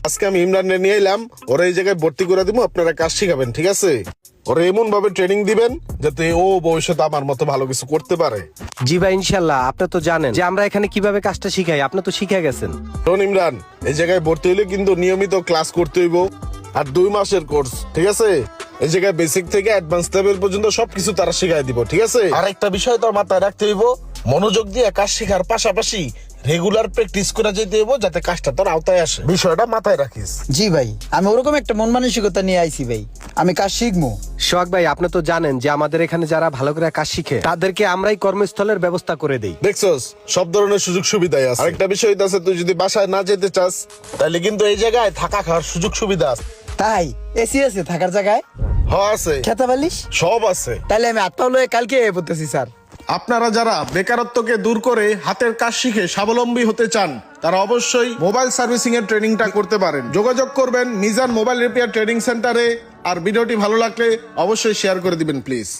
আজকে আমি ইমরান নিয়ে এলাম, ওরা এই জায়গায় ভর্তি করে দিব, আপনারা কাজ শিখাবেন, ঠিক আছে? ওরা এমন ভাবে ট্রেনিং দিবেন যাতে ও ভবিষ্যতে আমার মতো ভালো কিছু করতে পারে। জি ভাই, ইনশাল্লাহ। আপনি তো জানেন যে আমরা এখানে কিভাবে কাজটা শিখাই, আপনি তো শিখে গেছেন। শোন ইমরান, এই জায়গায় ভর্তি হইলে কিন্তু নিয়মিত ক্লাস করতে হইব, আর 2 মাসের কোর্স, ঠিক আছে? এই জায়গায় বেসিক থেকে অ্যাডভান্স লেভেল পর্যন্ত সবকিছু তারা শিখাই দিব, ঠিক আছে? আর একটা বিষয় তোর মাথায় রাখতে হইব, মনোযোগ দিয়ে কাজ শেখার পাশাপাশি রেগুলার প্র্যাকটিস করে যেতে হইব যাতে কাজটা তোর আওতায় আসে। বিষয়টা মাথায় রাখিস। জি ভাই, আমি ওরকম একটা মন মানসিকতা নিয়ে আইছি ভাই, আমি কাজ শিখবো। সোহাগ ভাই, আপনি তো জানেন যে আমাদের এখানে যারা ভালো করে কাজ শিখে তাদেরকে আমরাই কর্মস্থলের ব্যবস্থা করে দেই। দেখছস, সব ধরনের সুযোগ সুবিধাই আছে। আরেকটা বিষয় আছে, তুই যদি বাসায় না যেতে চাস তাহলে কিন্তু এই জায়গায় থাকা খাওয়ার সুযোগ সুবিধা আছে। তাই এসি আছে থাকার জায়গায়? আছে, খেতা বালিশ সব আছে। তাহলে আমি আত্মাও লয়ে কালকে পড়তেছি স্যার। আপনারা যারা বেকারত্বকে দূর করে হাতের কাজ শিখে স্বাবলম্বী হতে চান তারা অবশ্যই মোবাইল সার্ভিসিং এর ট্রেনিংটা করতে পারেন। যোগাযোগ করবেন মিজান মোবাইল রিপেয়ার ট্রেনিং সেন্টারে। আর ভিডিওটি ভালো লাগলে অবশ্যই শেয়ার করে দিবেন প্লিজ।